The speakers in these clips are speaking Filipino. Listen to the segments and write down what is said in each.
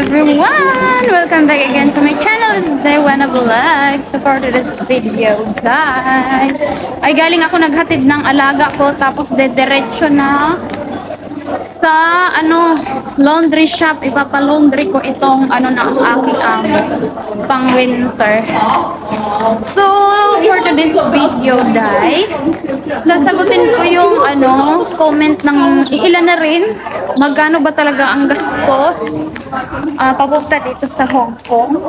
everyone! Welcome back again to my channel. This is Daywana Vlog. So for today's video, guys, ay galing ako naghatid ng alaga ko tapos dediretso na sa laundry shop. Ipapa-laundry ko itong ng aking amo pang winter. So for today's video, guys, sasagutin ko yung comment ng ilan na rin. Magkano ba talaga ang gastos papunta dito sa Hong Kong?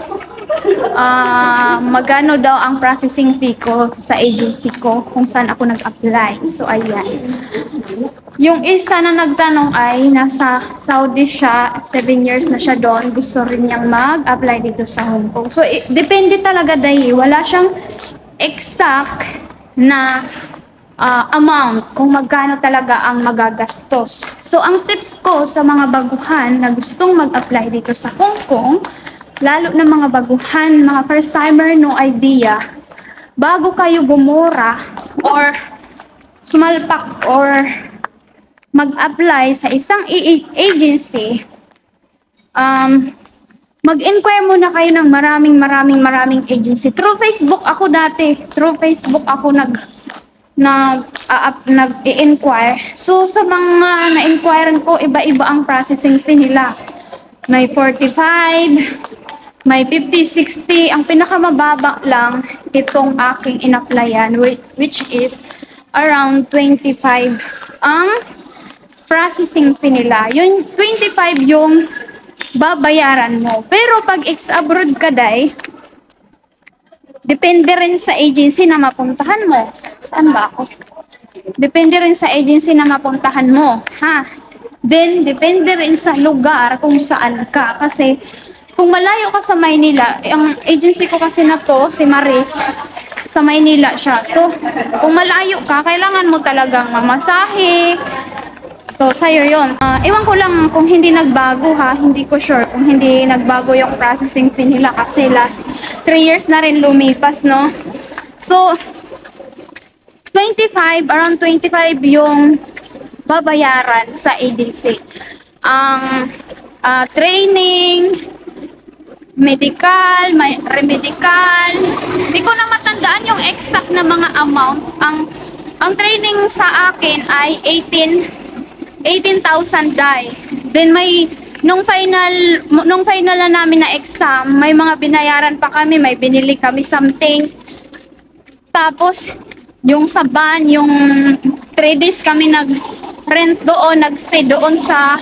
Magkano daw ang processing fee ko sa agency ko kung saan ako nag-apply. So ayan. Yung isa na nagtanong ay nasa Saudi siya, 7 years na siya doon. Gusto rin niyang mag-apply dito sa Hong Kong. So depende talaga dahil wala siyang exact na amount kung magkano talaga ang magagastos. So ang tips ko sa mga baguhan na gustong mag-apply dito sa Hong Kong, lalo na mga baguhan, mga first timer, no idea, bago kayo gumura or sumalpak or mag-apply sa isang agency, mag-inquire muna kayo ng maraming agency. Through Facebook ako dati. Through Facebook ako nag-i-inquire. So sa mga na-inquire ko, iba-iba ang processing fee nila. May 45, may 50, 60. Ang pinakamababa lang itong aking in-applyan, which is around 25 ang processing fee nila. Yung 25 yung babayaran mo. Pero pag ex-abroad ka, day, depende rin sa agency na mapuntahan mo. Saan ba ako? Depende rin sa agency na mapuntahan mo. Then, depende rin sa lugar kung saan ka. Kasi, kung malayo ka sa Maynila, ang agency ko kasi na to, si Maris, sa Maynila siya. So, kung malayo ka, kailangan mo talagang mamasahe. So, sa'yo yun. Iwan ko lang kung hindi nagbago hindi ko sure kung hindi nagbago yung processing fee nila kasi last 3 years na rin lumipas, no? So, around 25 yung babayaran sa agency. Ang training, medical, may remedical, hindi ko na matandaan yung exact na mga amount. Ang training sa akin ay 18,000 dai. Then nung final na namin na exam, may mga binayaran pa kami, may binili kami something. Tapos yung sa van, yung 3 days kami nag-rent doon, nag-stay doon sa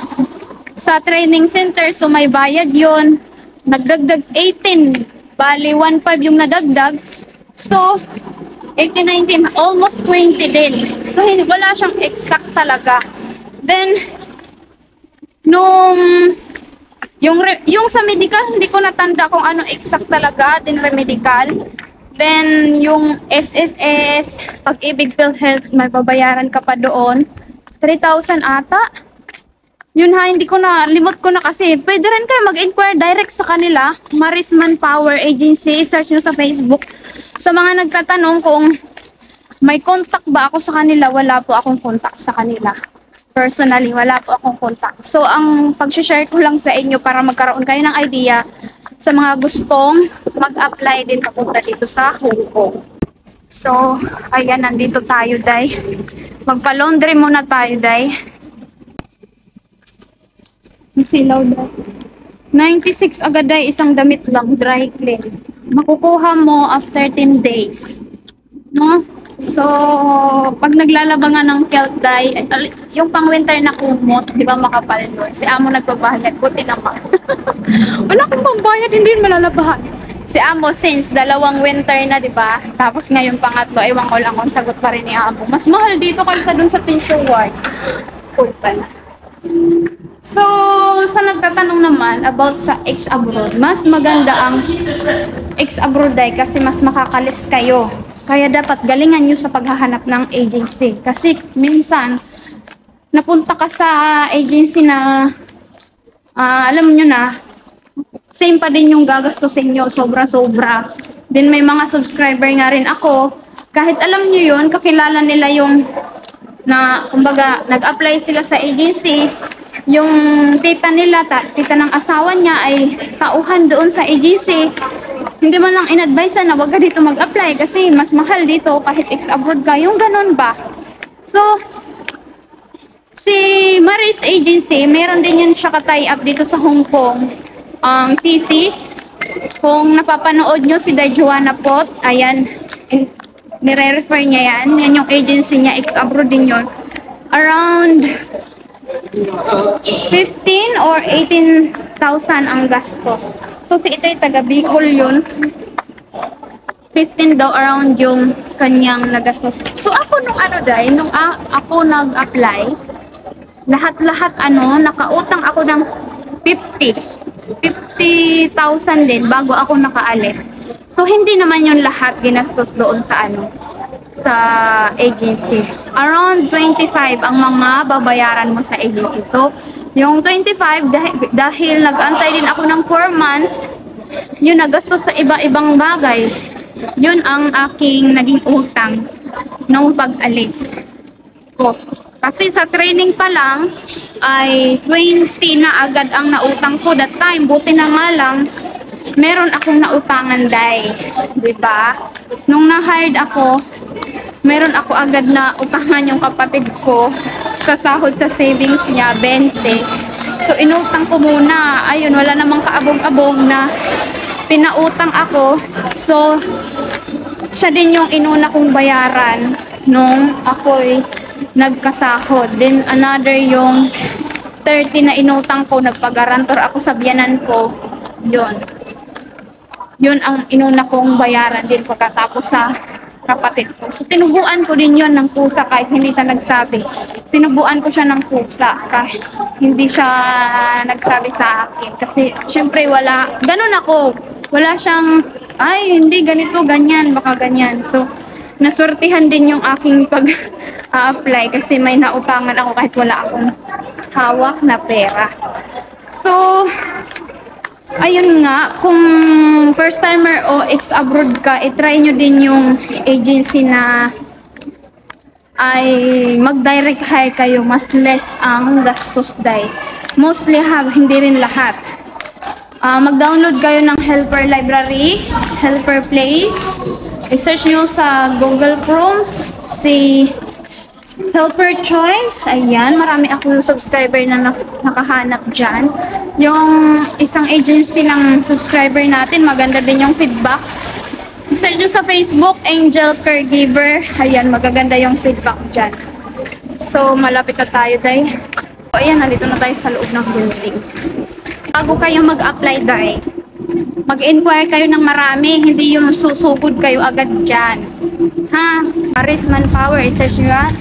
training center, so may bayad yon. Nagdagdag 18, bali 1.5 yung nadagdag. So 18, 19, almost 20 din. So wala siyang exact talaga. Then, yung sa medical, hindi ko natanda kung ano exact talaga, din remedical. Then, yung SSS, Pag-ibig PhilHealth, may babayaran ka pa doon. 3,000 ata. Yun hindi ko na, limot ko na kasi. Pwede rin kayo mag-inquire direct sa kanila. Maris Manpower Agency, search nyo sa Facebook. Sa mga nagtatanong kung may contact ba ako sa kanila, wala po akong contact sa kanila. Personally, wala po akong contact. So, ang pag-share ko lang sa inyo para magkaroon kayo ng idea sa mga gustong mag-apply din papunta dito sa Hong Kong. So, ayan, nandito tayo, day. Magpa-laundry muna tayo, day. Silaw, day. 96 agad, day. Isang damit lang, dry clean. Makukuha mo after 10 days. No? So, pag naglalaba nga ng kilt dye, yung pang winter na kumot, di ba makapal doon? Si Amo nagbabayad, buti naman. Wala akong pambayad, hindi malalabahan. Si Amo since 2 winter na, di ba? Tapos ngayon pangatlo, ewan ko lang kung sagot pa rin ni Amo. Mas mahal dito kaysa doon sa Pincho Ward. Cool pa na. So, sa nagtatanong naman about sa ex-abroad, mas maganda ang ex-abroad dye kasi mas makakalis kayo. Kaya dapat galingan nyo sa paghahanap ng agency. Kasi minsan, napunta ka sa agency na, alam nyo na, same pa din yung gagastusin nyo, sobra-sobra. Then may mga subscriber nga rin ako. Kahit alam nyo yun, kakilala nila yung, kumbaga, nag-apply sila sa agency, yung tita nila, tita ng asawa niya ay tauhan doon sa AGC. Hindi man lang in-advise na wag ka dito mag-apply kasi mas mahal dito kahit ex-abroad ka. Yung ganun ba? So, si Maris Agency, meron din yun siya ka-tie up dito sa Hong Kong. TC, kung napapanood nyo si Dajuana Pot, ayan, nire-refer niya yan. Yan yung agency niya, ex-abroad din yun. Around 15 or 18,000 ang gastos. So si Itay taga Bicol yun. 15 daw around yung kanyang nagastos. So ako nung ano dahil, nung ako nag-apply, lahat-lahat nakautang ako ng 50,000 din bago ako nakaalis. So hindi naman yung lahat ginastos doon sa sa agency. Around 25 ang mga babayaran mo sa agency. So, yung 25 dahil nag-antay din ako ng 4 months, yun nagastos sa iba-ibang bagay. Yun ang aking naging utang nung pag-alis ko. Kasi sa training pa lang ay 20 na agad ang nautang ko that time. Buti na nga lang meron akong nautangan dai, 'di ba? Nung na-hired ako, meron ako agad na utangan yung kapatid ko sa sahod sa savings niya 20. So inutang ko muna. Ayun, wala namang kaabog-abog na pinautang ako. So siya din yung inuna kong bayaran nung ako'y nagkasahod. Then another yung 30 na inutang ko, nagpagarantor ako sa biyanan ko. Yun ang inuna kong bayaran din pagkatapos sa kapatid ko. So tinubuan ko din yun ng pusa kahit hindi siya nagsabi. Tinubuan ko siya ng pusa kahit hindi siya nagsabi sa akin. Kasi syempre ganun ako. Wala siyang, ay hindi ganito, ganyan, baka ganyan. So naswertihan din yung aking pag-apply kasi may nautangan ako kahit wala akong hawak na pera. So, ayun nga, kung first timer o ex-abroad ka, i-try nyo din yung agency na ay mag-direct hire kayo, mas less ang gastos dahil. Mostly hindi rin lahat. Mag-download kayo ng Helper Library, Helper Place. I-search nyo sa Google Chrome si Helper Choice. Ayan, marami akong subscriber na nakahanap dyan. Yung isang agency lang subscriber natin, maganda din yung feedback. I-search nyo sa Facebook, Angel Caregiver. Ayan, magaganda yung feedback dyan. So, malapit na tayo dahil. So, ayan, nandito na tayo sa loob ng building. Bago kayo mag-apply dahil, mag-inquire kayo ng marami, hindi yung susugod kayo agad dyan. Ha? Maris Manpower, i-search nyo yan.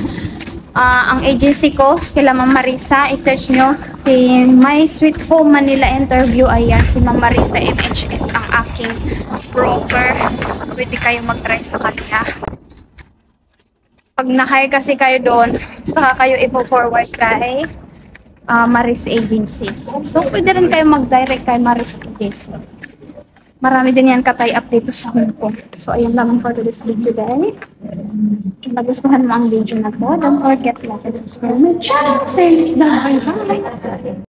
Ang agency ko, kila Ma'am Marisa, i-search nyo si My Sweet Home Manila Interview. Ayan, si Ma'am Marisa MHS ang aking broker. So, pwede kayo mag-try sa kanya. Pag na-hire kasi kayo doon, saka kayo ipo-forward kay Maris Agency. So, pwede rin kayo mag-direct kay Maris Agency. Marami din yan ka-tie up dito sa Hong Kong. So, ayun lang for today's video guys. Kung nagustuhan mo ang video na to, don't forget like and subscribe my channel. Say this down. Bye-bye.